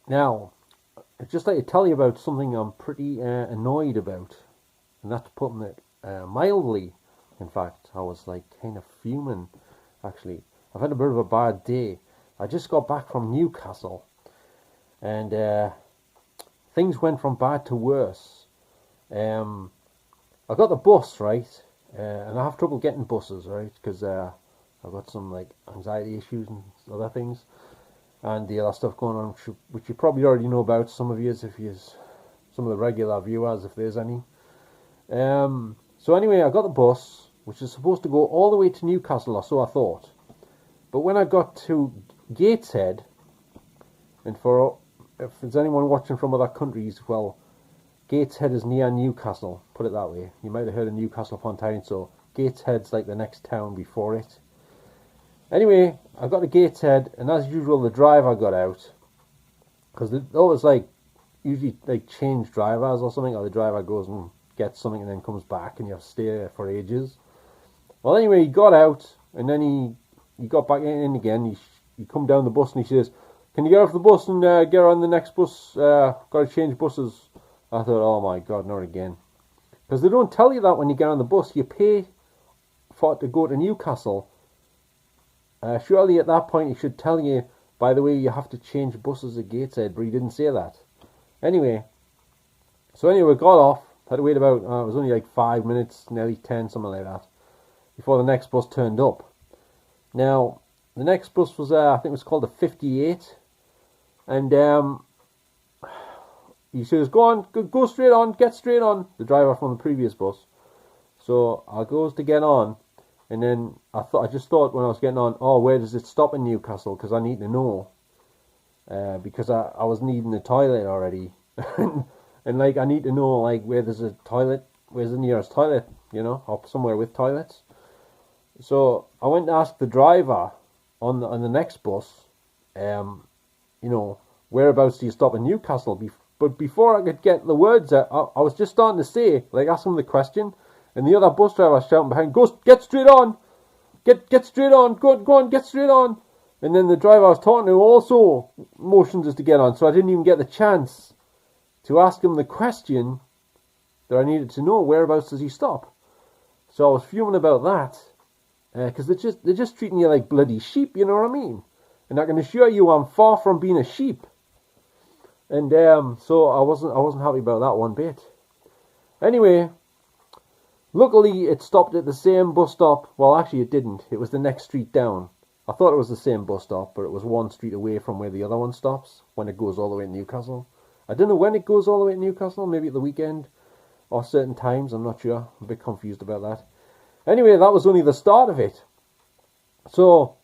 Now, I'd just like to tell you about something I'm pretty annoyed about, and that's putting it mildly. In fact, I was like kind of fuming. Actually, I've had a bit of a bad day. I just got back from Newcastle, and things went from bad to worse. Um, I got the bus right, and I have trouble getting buses right because I've got some like anxiety issues and other things, and the other stuff going on, which you probably already know about. Some of you, if you, some of the regular viewers, if there's any. So anyway, I got the bus, which is supposed to go all the way to Newcastle, or so I thought. But when I got to Gateshead, and for if there's anyone watching from other countries, well, Gateshead is near Newcastle, put it that way. You might have heard of Newcastle upon Tyne, so Gateshead's like the next town before it. Anyway, I got to Gateshead, and as usual, the driver got out, because they always like usually like change drivers or something, or the driver goes and gets something and then comes back, and you have to stay there for ages. Well, anyway, he got out, and then he got back in again. He come down the bus and he says, "Can you get off the bus and get on the next bus? Got to change buses." I thought, oh my God, not again. Because they don't tell you that when you get on the bus. You pay for it to go to Newcastle. Surely at that point he should tell you, by the way, you have to change buses at Gateshead, but he didn't say that. Anyway, we got off. Had to wait about, it was only like 5 minutes, nearly 10, something like that, before the next bus turned up. Now, the next bus was, I think it was called the 58, and he says, "Go on, go straight on, get straight on." The driver from the previous bus. So I goes to get on, and then I just thought when I was getting on, oh, where does it stop in Newcastle? Because I need to know, because I was needing the toilet already, and like I need to know like where there's a toilet, where's the nearest toilet, or somewhere with toilets. So I went to ask the driver on the next bus, whereabouts do you stop in Newcastle? But before I could get the words out, I was just starting to say, like, ask him the question, and the other bus driver was shouting behind, "Go, get straight on, get straight on, go on, get straight on." And then the driver I was talking to also motions us to get on, so I didn't even get the chance to ask him the question that I needed to know. Whereabouts does he stop? So I was fuming about that, because they're just treating you like bloody sheep, you know what I mean? And I can assure you, I'm far from being a sheep. And so I wasn't happy about that one bit. Anyway, luckily it stopped at the same bus stop. Well, actually it didn't. It was the next street down. I thought it was the same bus stop, but it was one street away from where the other one stops when it goes all the way to Newcastle. I don't know when it goes all the way to Newcastle, maybe at the weekend or certain times, I'm not sure. I'm a bit confused about that. Anyway, that was only the start of it. So,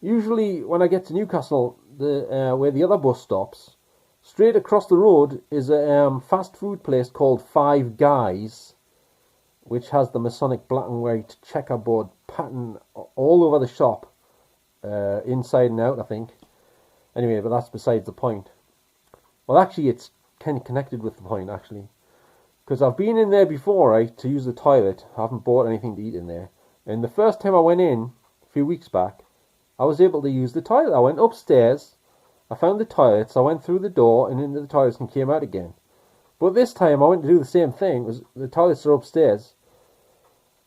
usually when I get to Newcastle, where the other bus stops, straight across the road is a fast food place called Five Guys, which has the Masonic black and white checkerboard pattern all over the shop, inside and out, I think. Anyway, but that's besides the point. Well, actually, it's kind of connected with the point, actually. Because I've been in there before, right, to use the toilet. I haven't bought anything to eat in there. And the first time I went in, a few weeks back, I was able to use the toilet. I went upstairs, I found the toilets, I went through the door and into the toilets and came out again. But this time I went to do the same thing. The toilets are upstairs.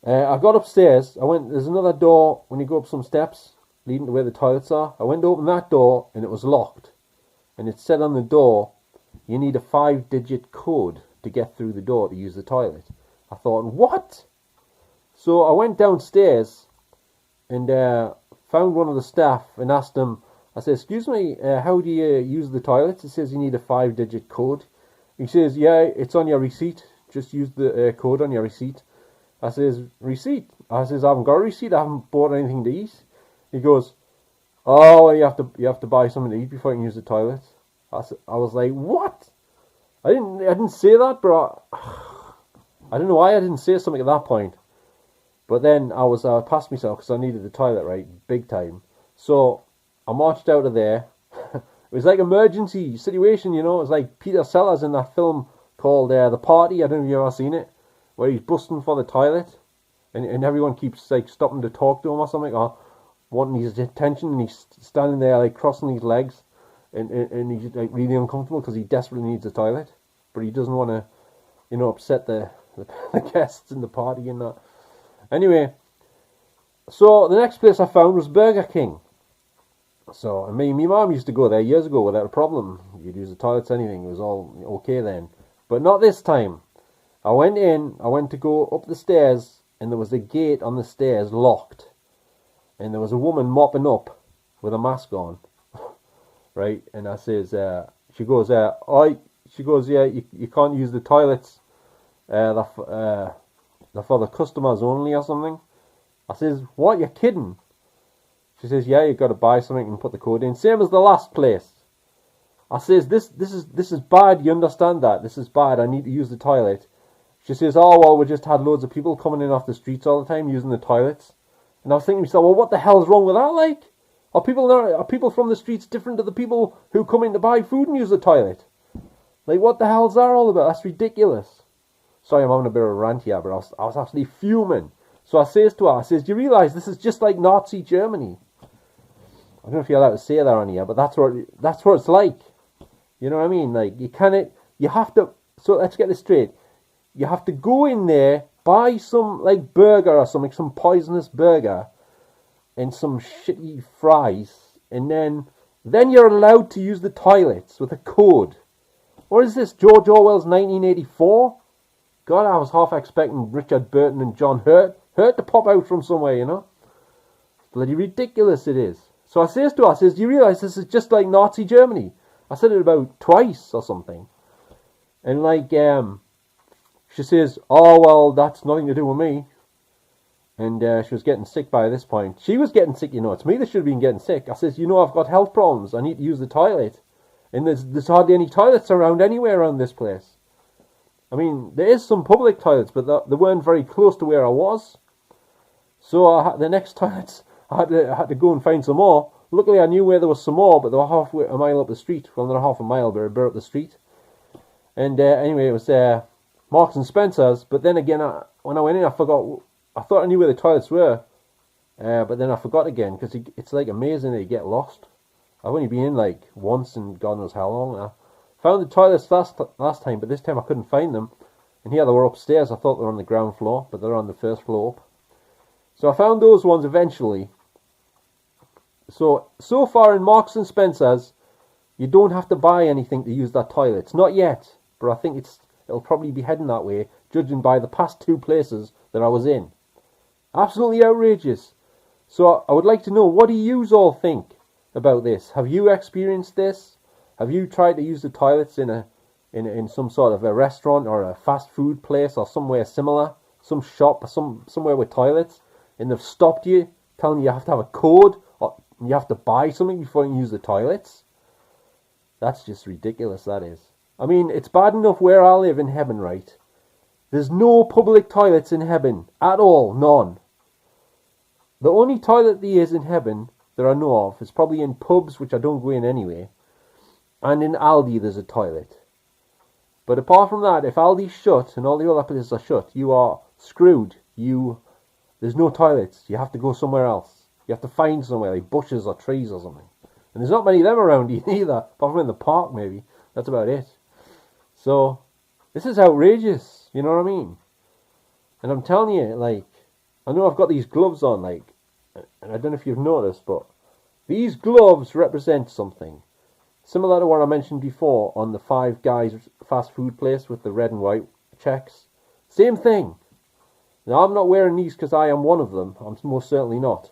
I got upstairs, there's another door when you go up some steps leading to where the toilets are. I went to open that door and it was locked. And it said on the door, you need a 5-digit code to get through the door to use the toilet. I thought, what? So I went downstairs and found one of the staff and asked him, I said, "Excuse me, how do you use the toilets?" It says you need a 5-digit code. He says, "Yeah, it's on your receipt. Just use the code on your receipt." I says, "Receipt?" I says, "I haven't got a receipt. I haven't bought anything to eat." He goes, "Oh, well, you have to buy something to eat before you can use the toilet." I was like, "What?" I didn't say that, but I don't know why I didn't say something at that point. But then I was past myself because I needed the toilet, right, big time. So I marched out of there. It was like emergency situation, It was like Peter Sellers in that film called The Party. I don't know if you've ever seen it, where he's busting for the toilet, and everyone keeps like stopping to talk to him or something, or wanting his attention, and he's standing there like crossing his legs, and he's like really uncomfortable because he desperately needs a toilet, but he doesn't want to, upset the guests in the party and that. Anyway, so the next place I found was Burger King. So, my mum used to go there years ago without a problem. You'd use the toilets, anything. It was all okay then. But not this time. I went to go up the stairs, and there was a gate on the stairs locked. And there was a woman mopping up with a mask on. Right? And I says, she goes, yeah, you can't use the toilets. They're for the customers only or something. I says, what, you're kidding? She says, yeah, you've got to buy something and put the code in. Same as the last place. I says, this is bad, you understand that? This is bad, I need to use the toilet. She says, oh, well, we just had loads of people coming in off the streets all the time using the toilets. And I was thinking to myself, well, what the hell's wrong with that, like? Are people from the streets different to the people who come in to buy food and use the toilet? Like, what the hell's that all about? That's ridiculous. Sorry, I'm having a bit of a rant here, but I was actually fuming. So I says to her, do you realise this is just like Nazi Germany? I don't know if you're allowed to say that on here, but that's what it's like. You know what I mean? Like, you have to, so let's get this straight. You have to go in there, buy some, like, burger or something, some poisonous burger, and some shitty fries, and then you're allowed to use the toilets with a code. What is this, George Orwell's 1984? God, I was half expecting Richard Burton and John Hurt to pop out from somewhere, Bloody ridiculous it is. So I says to her, do you realise this is just like Nazi Germany? I said it about twice or something. And like, she says, oh, well, that's nothing to do with me. And she was getting sick by this point. She was getting sick, It's me that should have been getting sick. I says, I've got health problems. I need to use the toilet. And there's hardly any toilets around anywhere around this place. I mean, there is some public toilets, but they weren't very close to where I was. So the next toilets, I had to go and find some more. Luckily, I knew where there was some more, but they were halfway a mile up the street. Well, not half a mile, but a bit up the street. And anyway, it was Marks and Spencer's. But then again, when I went in, I forgot. I thought I knew where the toilets were, but then I forgot again because it's like amazing that you get lost. I've only been in like once and God knows how long. I found the toilets last time, but this time I couldn't find them. And here they were upstairs. I thought they were on the ground floor, but they're on the first floor up. So I found those ones eventually. So far in Marks and Spencer's, you don't have to buy anything to use that toilet. Not yet, but I think it'll probably be heading that way, judging by the past two places that I was in. Absolutely outrageous. So I would like to know, what do you all think about this? Have you experienced this? Have you tried to use the toilets in some sort of a restaurant or a fast food place or somewhere similar, some shop, somewhere with toilets, and they've stopped you, telling you have to have a code or you have to buy something before you can use the toilets? That's just ridiculous, that is. I mean, it's bad enough where I live in heaven, right? There's no public toilets in heaven at all, none. The only toilet there is in heaven that I know of is probably in pubs, which I don't go in anyway, and in Aldi there's a toilet. But apart from that, if Aldi's shut and all the other places are shut, you are screwed. There's no toilets. You have to go somewhere else. You have to find somewhere, like bushes or trees or something. And there's not many of them around either, apart from in the park maybe. That's about it. So, this is outrageous, you know what I mean? And I'm telling you, like, I know I've got these gloves on, like, and I don't know if you've noticed, but these gloves represent something. Similar to what I mentioned before on the Five Guys fast food place with the red and white checks. Same thing. Now, I'm not wearing these because I am one of them. I'm most certainly not.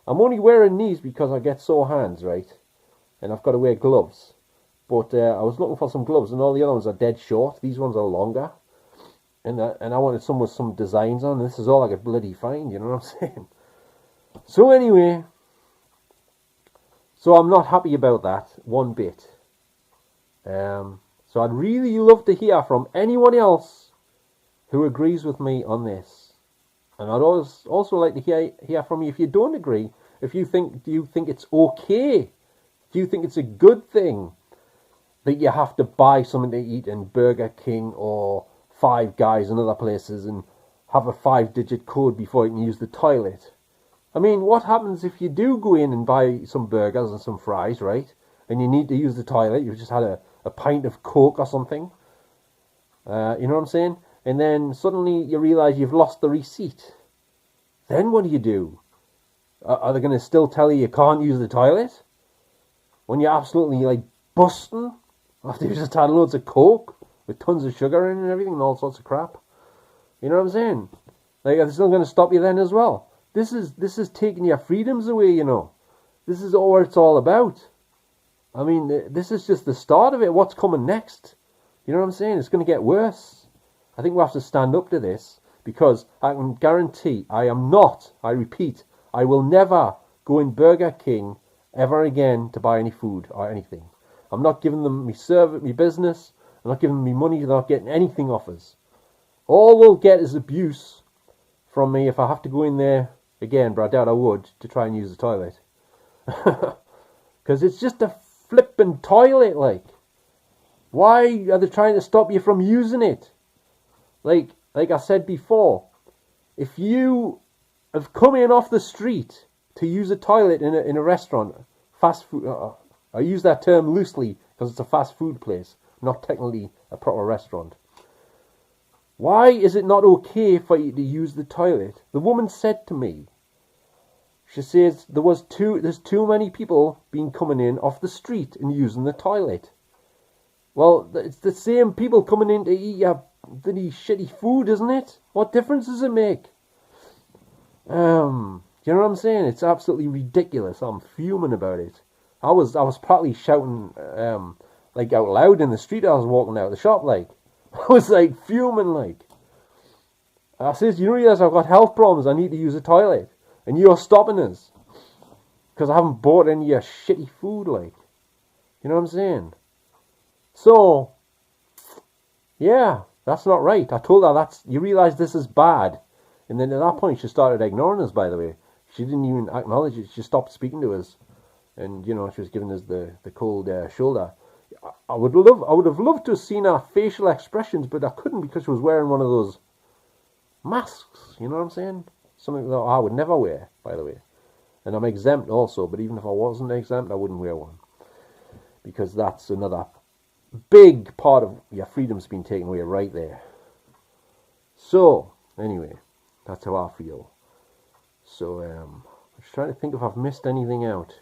I'm only wearing these because I get sore hands, right? And I've got to wear gloves. But I was looking for some gloves, and all the other ones are dead short. These ones are longer. And I wanted some with some designs on. And this is all I could bloody find, you know what I'm saying? So anyway, so I'm not happy about that one bit. So I'd really love to hear from anyone else who agrees with me on this. And I'd also like to hear from you if you don't agree. Do you think it's okay? Do you think it's a good thing that you have to buy something to eat in Burger King or Five Guys and other places and have a 5-digit code before you can use the toilet? I mean, what happens if you do go in and buy some burgers and some fries, right? and you need to use the toilet. You've just had a pint of Coke or something. You know what I'm saying? And then suddenly you realise you've lost the receipt. Then what do? Are they going to still tell you can't use the toilet? When you're absolutely like busting after you've just had loads of Coke with tons of sugar in and everything and all sorts of crap. You know what I'm saying? Like, are they still going to stop you then as well? This is taking your freedoms away, you know. This is all it's all about. I mean, this is just the start of it. What's coming next? You know what I'm saying? It's going to get worse. I think we have to stand up to this, because I can guarantee I repeat, I will never go in Burger King ever again to buy any food or anything. I'm not giving them me business. I'm not giving them me money. They're not getting anything off us. All they'll get is abuse from me if I have to go in there again, but I doubt I would, to try and use the toilet. Because it's just a flippin' toilet, like. Why are they trying to stop you from using it? Like I said before, if you have come in off the street to use a toilet in a restaurant, fast food, I use that term loosely because it's a fast food place, not technically a proper restaurant. Why is it not okay for you to use the toilet? The woman said to me, she says there's too many people been coming in off the street and using the toilet. Well, it's the same people coming in to eat your bloody shitty food, isn't it? What difference does it make? You know what I'm saying? It's absolutely ridiculous. I'm fuming about it. I was partly shouting like out loud in the street. I was walking out of the shop, like. I was like fuming, like. I says, you realise I've got health problems, I need to use a toilet, and you're stopping us because I haven't bought any of your shitty food, like. You know what I'm saying? So, yeah, that's not right. I told her you realise this is bad. And then at that point she started ignoring us, by the way. She didn't even acknowledge it. She stopped speaking to us. And, you know, she was giving us the cold shoulder. I would have loved to have seen her facial expressions, but I couldn't because she was wearing one of those masks. You know what I'm saying? Something that I would never wear, by the way. And I'm exempt also, but even if I wasn't exempt, I wouldn't wear one. Because that's another big part of your freedom's been taken away right there. So, anyway, that's how I feel. So, I'm just trying to think if I've missed anything out.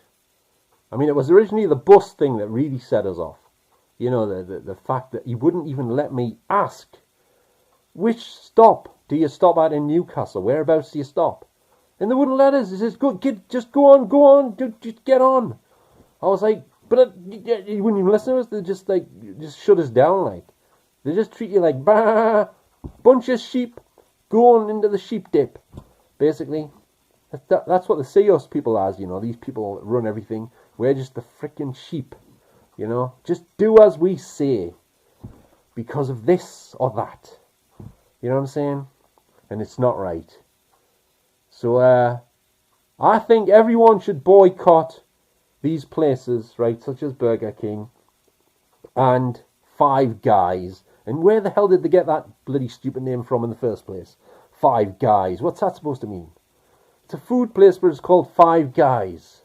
I mean, it was originally the bus thing that really set us off. You know, the fact that you wouldn't even let me ask, which stop do you stop at in Newcastle? Whereabouts do you stop? And they wouldn't let us. It says, just go on, just get on. I was like, but you wouldn't even listen to us. They just shut us down, like. They just treat you like, bah, bunch of sheep going into the sheep dip, basically. That's what the see us people as, you know. These people run everything. We're just the frickin' sheep, you know. Just do as we say because of this or that. You know what I'm saying? And it's not right. So, I think everyone should boycott these places, right, such as Burger King and Five Guys. And where the hell did they get that bloody stupid name from in the first place? Five Guys. What's that supposed to mean? It's a food place, but it's called Five Guys.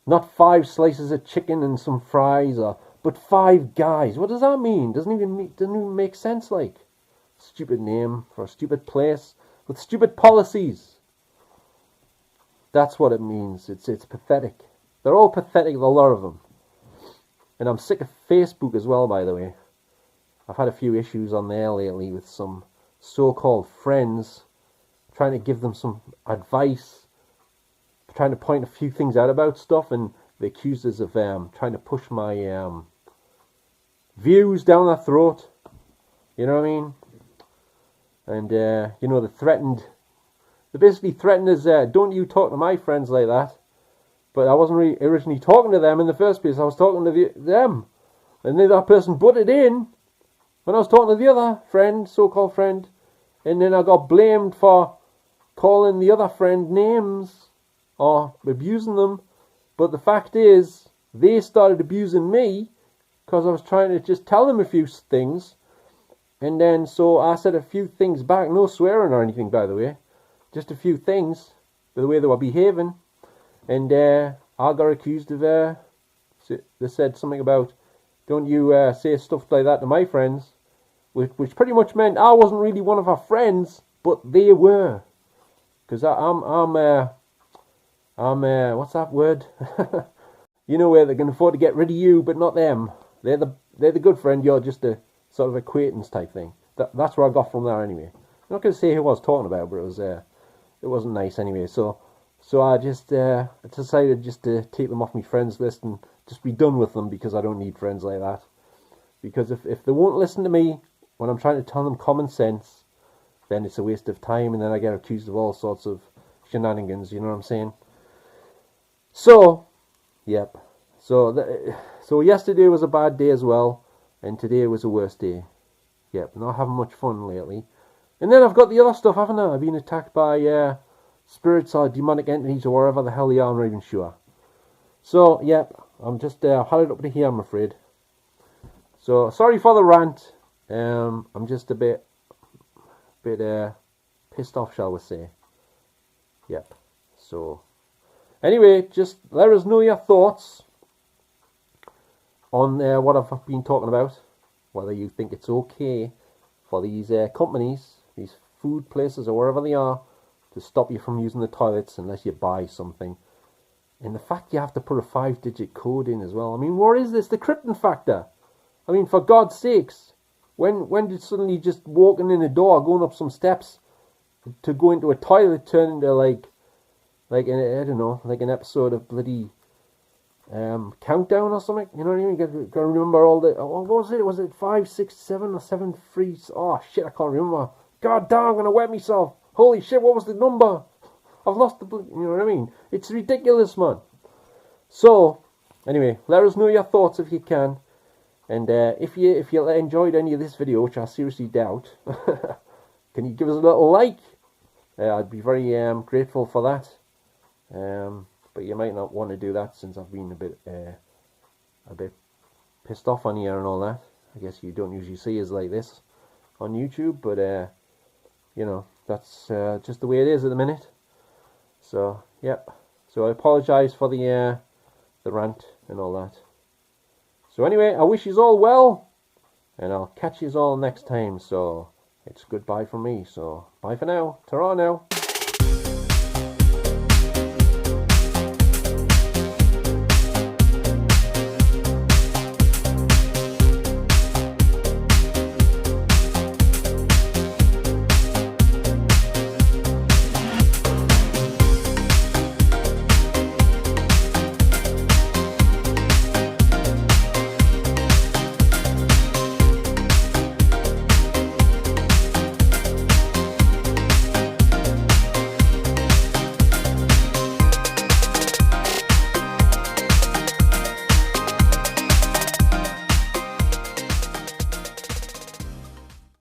Not 5 slices of chicken and some fries, but Five Guys. What does that mean? Doesn't even make sense, like. Stupid name for a stupid place with stupid policies. That's what it means. It's pathetic. They're all pathetic, a lot of them. And I'm sick of Facebook as well, by the way. I've had a few issues on there lately with some so-called friends, trying to give them some advice, trying to point a few things out about stuff, and they accuse us of trying to push my views down their throat. You know what I mean? And, you know, they basically threatened us, don't you talk to my friends like that. But I wasn't really originally talking to them in the first place. I was talking to them. And then that person butted in when I was talking to the other friend, so-called friend. And then I got blamed for calling the other friend names or abusing them. But the fact is, they started abusing me because I was trying to just tell them a few things. And then, so I said a few things back. No swearing or anything, by the way. Just a few things. The way they were behaving. And I got accused of they said something about, don't you say stuff like that to my friends, which pretty much meant I wasn't really one of her friends, but they were, because I'm what's that word? You know, where they can afford to get rid of you, but not them. They're the good friend. You're just a sort of acquaintance type thing. That's what I got from there anyway. I'm not going to say who I was talking about, but it wasn't nice anyway. So I just decided just to take them off my friends list and just be done with them, because I don't need friends like that. Because if they won't listen to me when I'm trying to tell them common sense, then it's a waste of time, and then I get accused of all sorts of shenanigans. You know what I'm saying? So, yep. So yesterday was a bad day as well, and today was a worse day. Yep, not having much fun lately. And then I've got the other stuff, haven't I? I've been attacked by spirits or demonic entities or whatever the hell they are, I'm not even sure. So, yep, I'm just had it up to here, I'm afraid. So, sorry for the rant. I'm just a bit pissed off, shall we say. Yep, so... Anyway, just let us know your thoughts on what I've been talking about. Whether you think it's okay for these companies, these food places or wherever they are, to stop you from using the toilets unless you buy something. And the fact you have to put a 5-digit code in as well. I mean, what is this? The krypton factor. I mean, for God's sakes. When did suddenly just walking in a door, going up some steps to go into a toilet turn into like I don't know, like an episode of bloody Countdown or something? You know what I mean? You got to remember all the... What was it? Was it 5, 6, 7 or 7, 3... Oh, shit, I can't remember. God damn, I'm going to wet myself. Holy shit, what was the number? I've lost the... You know what I mean? It's ridiculous, man. So, anyway, let us know your thoughts if you can. And if you enjoyed any of this video, which I seriously doubt, can you give us a little like? I'd be very grateful for that. But you might not want to do that, since I've been a bit pissed off on you and all that. I guess you don't usually see us like this on YouTube, but you know, that's just the way it is at the minute. So, yep. So I apologise for the rant and all that. So anyway, I wish you all well, and I'll catch you all next time. So it's goodbye from me. So bye for now. Ta-ra now.